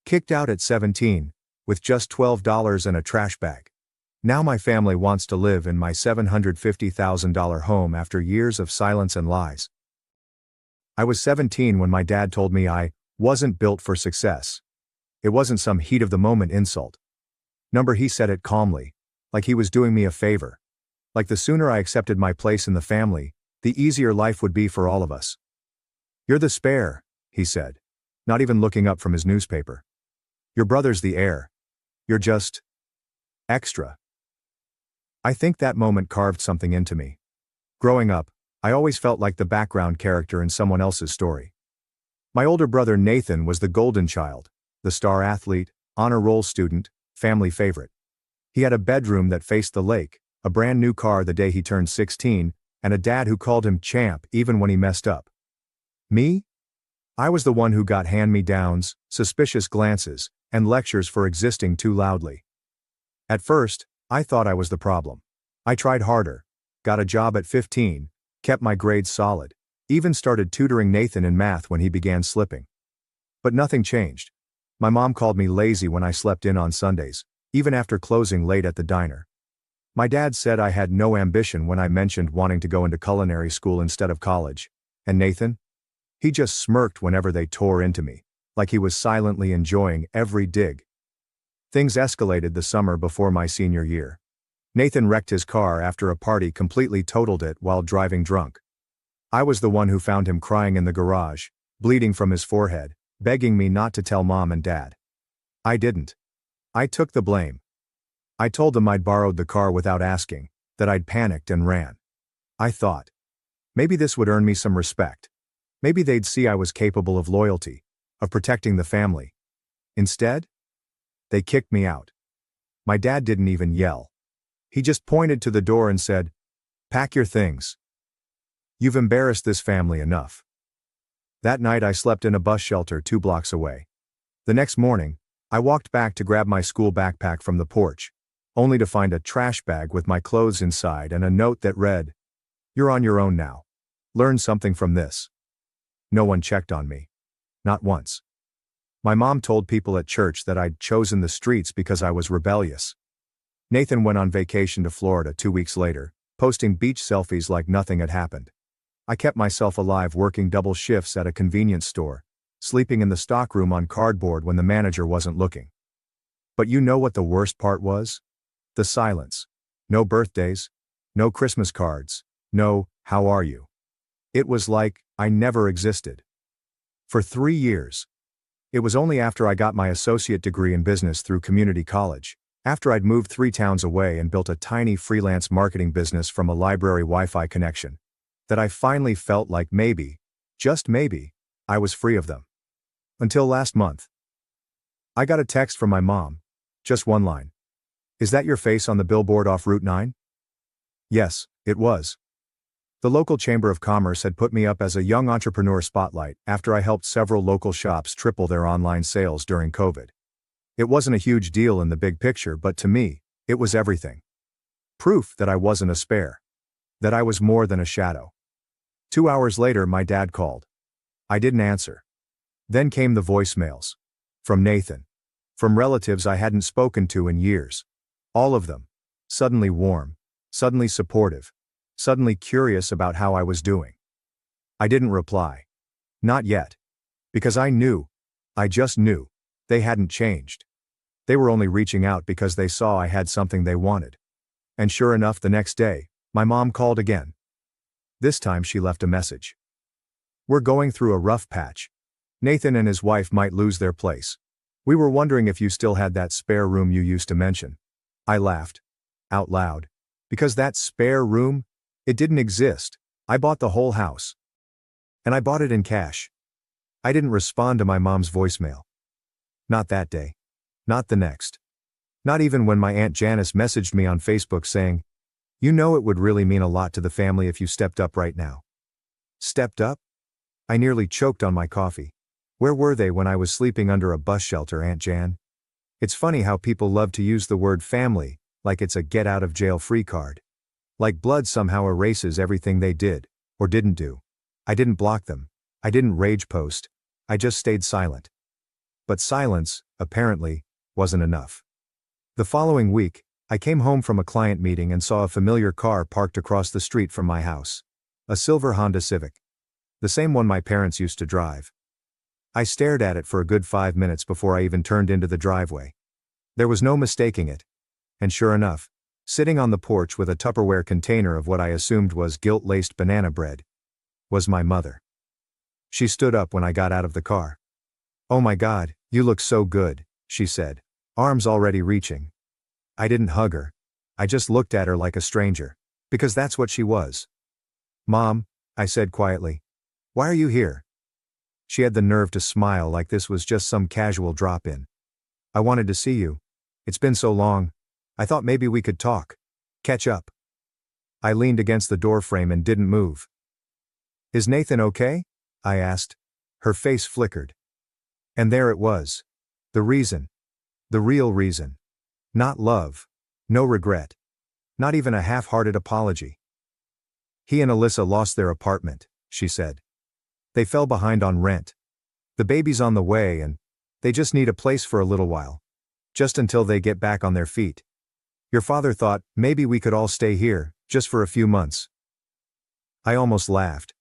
Kicked out at 17, with just $12 and a trash bag. Now my family wants to live in my $750,000 home after years of silence and lies. I was 17 when my dad told me I wasn't built for success. It wasn't some heat-of-the-moment insult. He said it calmly, like he was doing me a favor. Like the sooner I accepted my place in the family, the easier life would be for all of us. "You're the spare," he said, not even looking up from his newspaper. "Your brother's the heir. You're just extra." I think that moment carved something into me. Growing up, I always felt like the background character in someone else's story. My older brother Nathan was the golden child, the star athlete, honor roll student, family favorite. He had a bedroom that faced the lake, a brand new car the day he turned 16, and a dad who called him champ even when he messed up. Me? I was the one who got hand-me-downs, suspicious glances, and lectures for existing too loudly. At first, I thought I was the problem. I tried harder, got a job at 15, kept my grades solid, even started tutoring Nathan in math when he began slipping. But nothing changed. My mom called me lazy when I slept in on Sundays, even after closing late at the diner. My dad said I had no ambition when I mentioned wanting to go into culinary school instead of college. And Nathan? He just smirked whenever they tore into me, like he was silently enjoying every dig. Things escalated the summer before my senior year. Nathan wrecked his car after a party completely totaled it while driving drunk. I was the one who found him crying in the garage, bleeding from his forehead, begging me not to tell mom and dad. I didn't. I took the blame. I told them I'd borrowed the car without asking, that I'd panicked and ran. I thought, maybe this would earn me some respect. Maybe they'd see I was capable of loyalty, of protecting the family. Instead, they kicked me out. My dad didn't even yell. He just pointed to the door and said, "Pack your things. You've embarrassed this family enough." That night I slept in a bus shelter 2 blocks away. The next morning, I walked back to grab my school backpack from the porch, only to find a trash bag with my clothes inside and a note that read, "You're on your own now. Learn something from this." No one checked on me. Not once. My mom told people at church that I'd chosen the streets because I was rebellious. Nathan went on vacation to Florida 2 weeks later, posting beach selfies like nothing had happened. I kept myself alive working double shifts at a convenience store, sleeping in the stockroom on cardboard when the manager wasn't looking. But you know what the worst part was? The silence. No birthdays. No Christmas cards. No, "How are you?" It was like I never existed. For 3 years. It was only after I got my associate degree in business through community college, after I'd moved 3 towns away and built a tiny freelance marketing business from a library Wi-Fi connection, that I finally felt like maybe, just maybe, I was free of them. Until last month. I got a text from my mom. Just one line. "Is that your face on the billboard off Route 9? Yes, it was. The local Chamber of Commerce had put me up as a young entrepreneur spotlight after I helped several local shops triple their online sales during COVID. It wasn't a huge deal in the big picture, but to me, it was everything. Proof that I wasn't a spare. That I was more than a shadow. 2 hours later, my dad called. I didn't answer. Then came the voicemails. From Nathan. From relatives I hadn't spoken to in years. All of them. Suddenly warm. Suddenly supportive. Suddenly curious about how I was doing. I didn't reply. Not yet. Because I knew. I just knew. They hadn't changed. They were only reaching out because they saw I had something they wanted. And sure enough, the next day, my mom called again. This time she left a message. "We're going through a rough patch. Nathan and his wife might lose their place. We were wondering if you still had that spare room you used to mention." I laughed. Out loud. Because that spare room? It didn't exist. I bought the whole house. And I bought it in cash. I didn't respond to my mom's voicemail. Not that day. Not the next. Not even when my Aunt Janice messaged me on Facebook saying, "You know it would really mean a lot to the family if you stepped up right now." Stepped up? I nearly choked on my coffee. Where were they when I was sleeping under a bus shelter, Aunt Jan? It's funny how people love to use the word family, like it's a get-out-of-jail-free card. Like blood somehow erases everything they did, or didn't do. I didn't block them. I didn't rage post. I just stayed silent. But silence, apparently, wasn't enough. The following week, I came home from a client meeting and saw a familiar car parked across the street from my house. A silver Honda Civic. The same one my parents used to drive. I stared at it for a good 5 minutes before I even turned into the driveway. There was no mistaking it. And sure enough, sitting on the porch with a Tupperware container of what I assumed was guilt-laced banana bread, was my mother. She stood up when I got out of the car. "Oh my God, you look so good," she said, arms already reaching. I didn't hug her. I just looked at her like a stranger. Because that's what she was. "Mom," I said quietly. "Why are you here?" She had the nerve to smile like this was just some casual drop-in. "I wanted to see you. It's been so long. I thought maybe we could talk. Catch up." I leaned against the doorframe and didn't move. "Is Nathan okay?" I asked. Her face flickered. And there it was. The reason. The real reason. Not love. No regret. Not even a half-hearted apology. "He and Alyssa lost their apartment," she said. "They fell behind on rent. The baby's on the way and they just need a place for a little while. Just until they get back on their feet. Your father thought maybe we could all stay here, just for a few months." I almost laughed.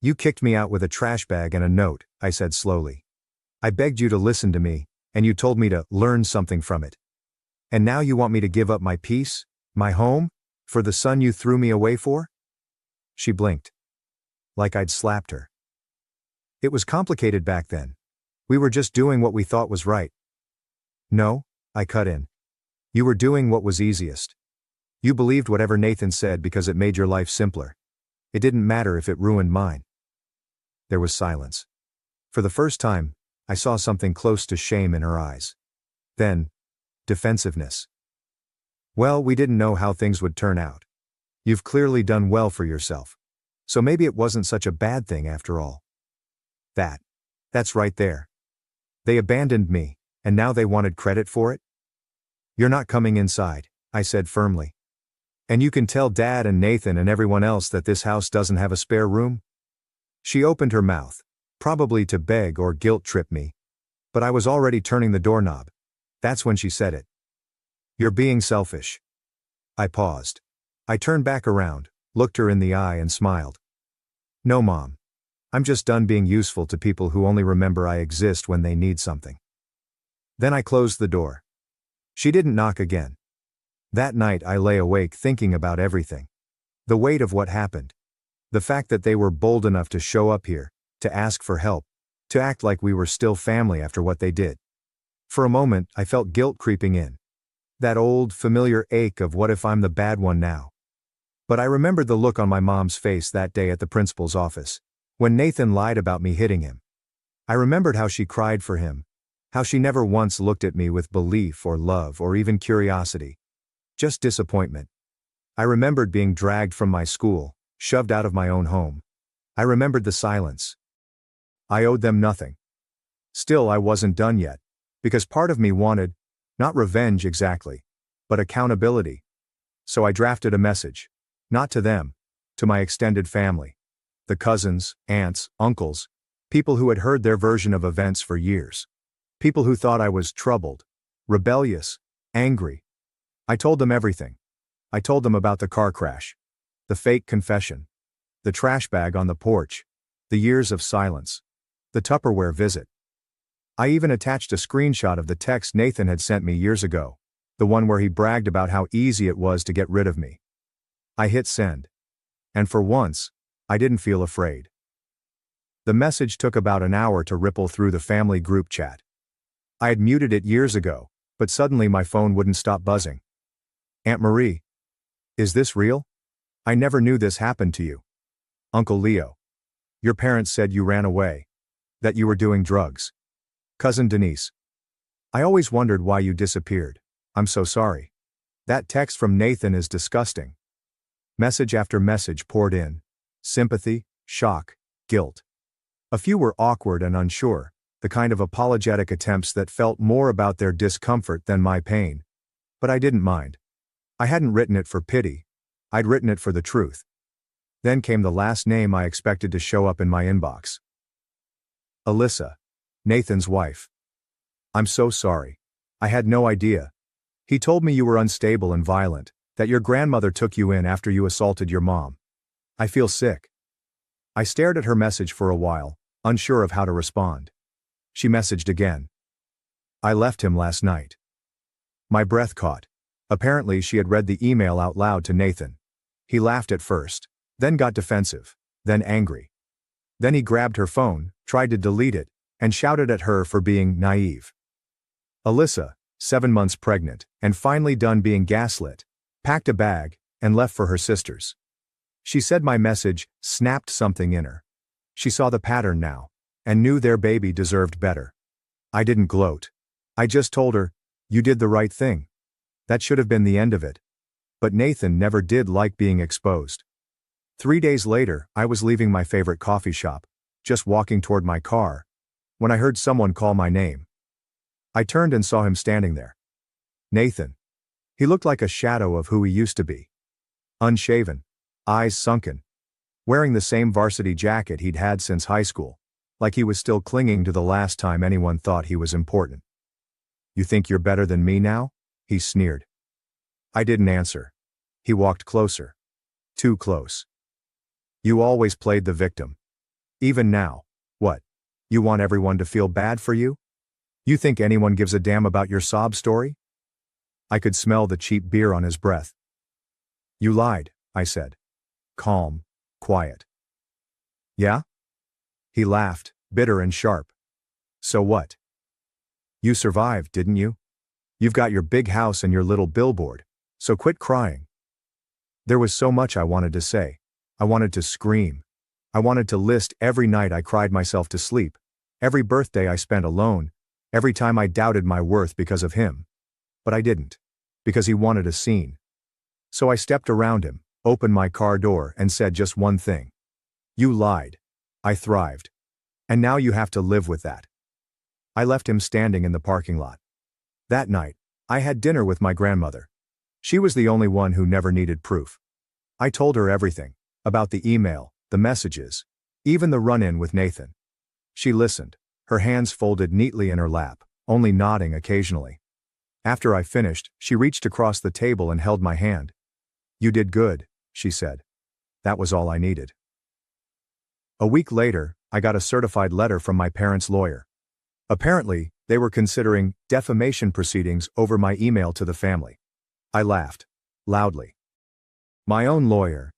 "You kicked me out with a trash bag and a note," I said slowly. "I begged you to listen to me, and you told me to learn something from it. And now you want me to give up my peace, my home, for the son you threw me away for?" She blinked. Like I'd slapped her. "It was complicated back then. We were just doing what we thought was right." "No," I cut in. "You were doing what was easiest. You believed whatever Nathan said because it made your life simpler. It didn't matter if it ruined mine." There was silence. For the first time, I saw something close to shame in her eyes. Then, defensiveness. "Well, we didn't know how things would turn out. You've clearly done well for yourself. So maybe it wasn't such a bad thing after all." That's right there. They abandoned me, and now they wanted credit for it? "You're not coming inside," I said firmly. "And you can tell Dad and Nathan and everyone else that this house doesn't have a spare room?" She opened her mouth, probably to beg or guilt-trip me. But I was already turning the doorknob. That's when she said it. "You're being selfish." I paused. I turned back around, looked her in the eye and smiled. "No, Mom. I'm just done being useful to people who only remember I exist when they need something." Then I closed the door. She didn't knock again. That night I lay awake thinking about everything. The weight of what happened. The fact that they were bold enough to show up here, to ask for help, to act like we were still family after what they did. For a moment, I felt guilt creeping in. That old, familiar ache of what if I'm the bad one now. But I remembered the look on my mom's face that day at the principal's office, when Nathan lied about me hitting him. I remembered how she cried for him, how she never once looked at me with belief or love or even curiosity. Just disappointment. I remembered being dragged from my school, shoved out of my own home. I remembered the silence. I owed them nothing. Still, I wasn't done yet, because part of me wanted, not revenge exactly, but accountability. So I drafted a message. Not to them, to my extended family. The cousins, aunts, uncles, people who had heard their version of events for years. People who thought I was troubled, rebellious, angry. I told them everything. I told them about the car crash, the fake confession, the trash bag on the porch, the years of silence, the Tupperware visit. I even attached a screenshot of the text Nathan had sent me years ago, the one where he bragged about how easy it was to get rid of me. I hit send. And for once, I didn't feel afraid. The message took about an hour to ripple through the family group chat. I had muted it years ago, but suddenly my phone wouldn't stop buzzing. "Aunt Marie. Is this real? I never knew this happened to you. Uncle Leo. Your parents said you ran away. That you were doing drugs. Cousin Denise. I always wondered why you disappeared. I'm so sorry. That text from Nathan is disgusting." Message after message poured in. Sympathy, shock, guilt. A few were awkward and unsure, the kind of apologetic attempts that felt more about their discomfort than my pain. But I didn't mind. I hadn't written it for pity. I'd written it for the truth. Then came the last name I expected to show up in my inbox. Alyssa. Nathan's wife. I'm so sorry. I had no idea. He told me you were unstable and violent, that your grandmother took you in after you assaulted your mom. I feel sick. I stared at her message for a while, unsure of how to respond. She messaged again. I left him last night. My breath caught. Apparently she had read the email out loud to Nathan. He laughed at first, then got defensive, then angry. Then he grabbed her phone, tried to delete it, and shouted at her for being naive. Alyssa, 7 months pregnant, and finally done being gaslit, packed a bag, and left for her sister's. She said my message snapped something in her. She saw the pattern now, and knew their baby deserved better. I didn't gloat. I just told her, you did the right thing. That should have been the end of it. But Nathan never did like being exposed. 3 days later, I was leaving my favorite coffee shop, just walking toward my car, when I heard someone call my name. I turned and saw him standing there. Nathan. He looked like a shadow of who he used to be. Unshaven, eyes sunken, wearing the same varsity jacket he'd had since high school, like he was still clinging to the last time anyone thought he was important. You think you're better than me now? He sneered. I didn't answer. He walked closer. Too close. You always played the victim. Even now. What? You want everyone to feel bad for you? You think anyone gives a damn about your sob story? I could smell the cheap beer on his breath. You lied, I said. Calm, quiet. Yeah? He laughed, bitter and sharp. So what? You survived, didn't you? You've got your big house and your little billboard, so quit crying. There was so much I wanted to say. I wanted to scream. I wanted to list every night I cried myself to sleep, every birthday I spent alone, every time I doubted my worth because of him. But I didn't. Because he wanted a scene. So I stepped around him, opened my car door, and said just one thing. You lied. I thrived. And now you have to live with that. I left him standing in the parking lot. That night, I had dinner with my grandmother. She was the only one who never needed proof. I told her everything, about the email, the messages, even the run-in with Nathan. She listened, her hands folded neatly in her lap, only nodding occasionally. After I finished, she reached across the table and held my hand. You did good, she said. That was all I needed. A week later, I got a certified letter from my parents' lawyer. Apparently, they were considering defamation proceedings over my email to the family. I laughed. Loudly. My own lawyer.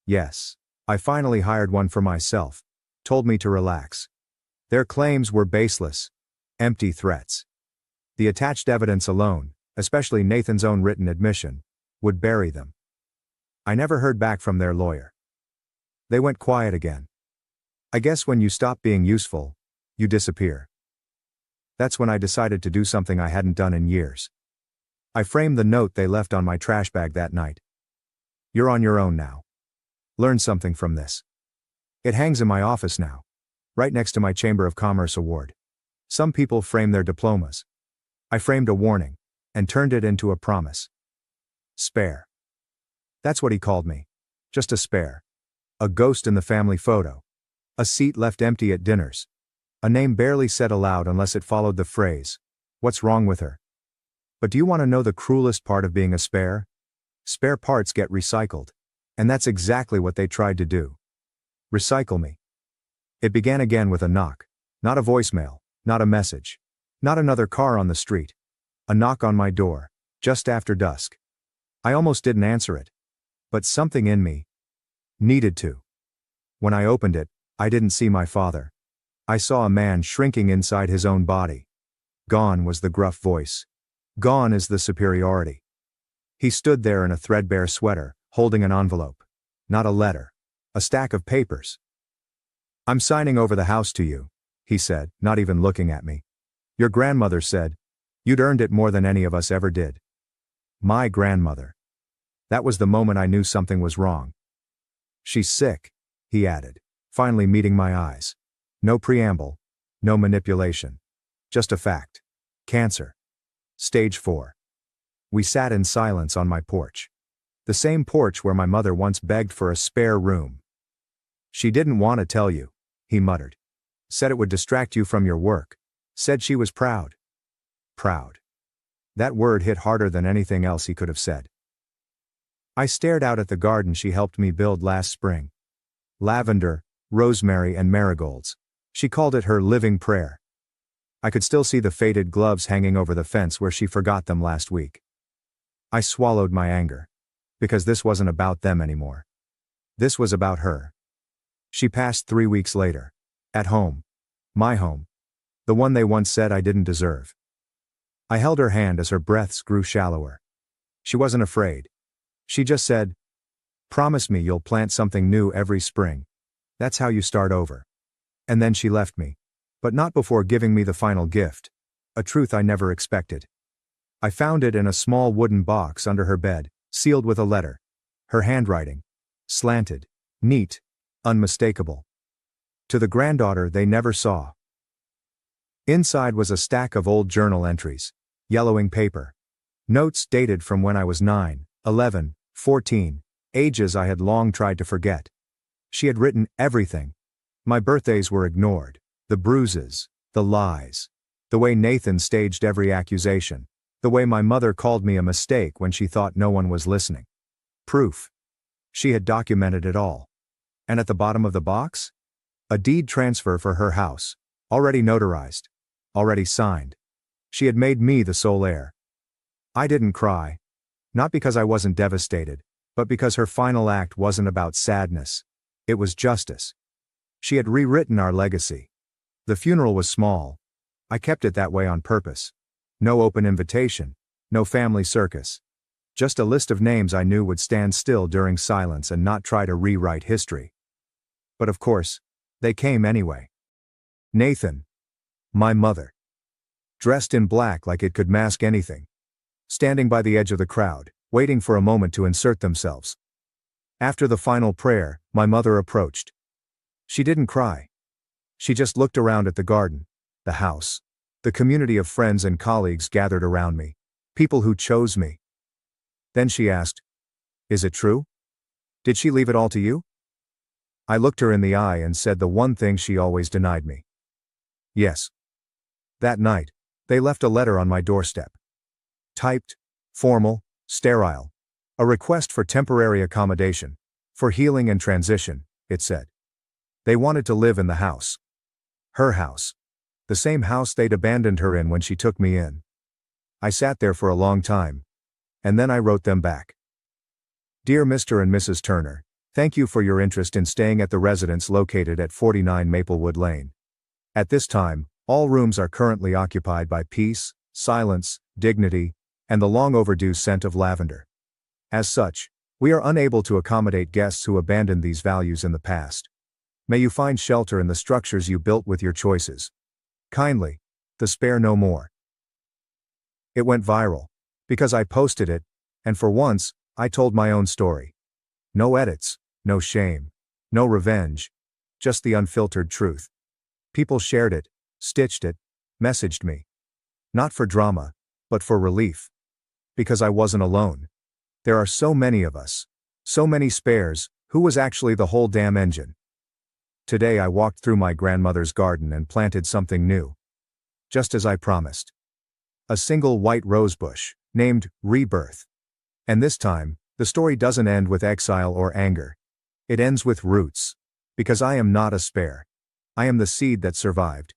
Yes. I finally hired one for myself. Told me to relax. Their claims were baseless. Empty threats. The attached evidence alone, especially Nathan's own written admission, would bury them. I never heard back from their lawyer. They went quiet again. I guess when you stop being useful, you disappear. That's when I decided to do something I hadn't done in years. I framed the note they left on my trash bag that night. You're on your own now. Learn something from this. It hangs in my office now, right next to my Chamber of Commerce award. Some people frame their diplomas. I framed a warning, and turned it into a promise. Spare. That's what he called me. Just a spare. A ghost in the family photo. A seat left empty at dinners. A name barely said aloud unless it followed the phrase, "What's wrong with her?" But do you want to know the cruelest part of being a spare? Spare parts get recycled. And that's exactly what they tried to do. Recycle me. It began again with a knock. Not a voicemail, not a message. Not another car on the street. A knock on my door, just after dusk. I almost didn't answer it. But something in me needed to. When I opened it, I didn't see my father. I saw a man shrinking inside his own body. Gone was the gruff voice. Gone is the superiority. He stood there in a threadbare sweater, holding an envelope. Not a letter. A stack of papers. I'm signing over the house to you, he said, not even looking at me. Your grandmother said, you'd earned it more than any of us ever did. My grandmother. That was the moment I knew something was wrong. She's sick, he added, finally meeting my eyes. No preamble. No manipulation. Just a fact. Cancer. Stage 4. We sat in silence on my porch. The same porch where my mother once begged for a spare room. She didn't want to tell you, he muttered. Said it would distract you from your work. Said she was proud. proud. That word hit harder than anything else he could have said. I stared out at the garden she helped me build last spring. Lavender, rosemary and marigolds. She called it her living prayer. I could still see the faded gloves hanging over the fence where she forgot them last week. I swallowed my anger. Because this wasn't about them anymore. This was about her. She passed 3 weeks later. At home. My home. The one they once said I didn't deserve. I held her hand as her breaths grew shallower. She wasn't afraid. She just said, "Promise me you'll plant something new every spring. That's how you start over." And then she left me. But not before giving me the final gift. A truth I never expected. I found it in a small wooden box under her bed, sealed with a letter. Her handwriting. Slanted. Neat. Unmistakable. To the granddaughter they never saw. Inside was a stack of old journal entries. Yellowing paper. Notes dated from when I was 9, 11, 14, ages I had long tried to forget. She had written everything. My birthdays were ignored. The bruises. The lies. The way Nathan staged every accusation. The way my mother called me a mistake when she thought no one was listening. Proof. She had documented it all. And at the bottom of the box? A deed transfer for her house. Already notarized. Already signed. She had made me the sole heir. I didn't cry. Not because I wasn't devastated, but because her final act wasn't about sadness. It was justice. She had rewritten our legacy. The funeral was small. I kept it that way on purpose. No open invitation. No family circus. Just a list of names I knew would stand still during silence and not try to rewrite history. But of course, they came anyway. Nathan. My mother. Dressed in black like it could mask anything. Standing by the edge of the crowd, waiting for a moment to insert themselves. After the final prayer, my mother approached. She didn't cry. She just looked around at the garden, the house, the community of friends and colleagues gathered around me, people who chose me. Then she asked, "Is it true? Did she leave it all to you?" I looked her in the eye and said the one thing she always denied me. Yes. That night, they left a letter on my doorstep. Typed, formal, sterile. A request for temporary accommodation. For healing and transition, it said. They wanted to live in the house. Her house. The same house they'd abandoned her in when she took me in. I sat there for a long time. And then I wrote them back. Dear Mr. and Mrs. Turner, thank you for your interest in staying at the residence located at 49 Maplewood Lane. At this time, all rooms are currently occupied by peace, silence, dignity, and the long overdue scent of lavender. As such, we are unable to accommodate guests who abandoned these values in the past. May you find shelter in the structures you built with your choices. Kindly, the Spare No More. It went viral. Because I posted it, and for once, I told my own story. No edits, no shame, no revenge, just the unfiltered truth. People shared it, stitched it, messaged me. Not for drama, but for relief. Because I wasn't alone. There are so many of us. So many spares. Who was actually the whole damn engine? Today I walked through my grandmother's garden and planted something new. Just as I promised. A single white rose bush, named Rebirth. And this time, the story doesn't end with exile or anger. It ends with roots. Because I am not a spare. I am the seed that survived.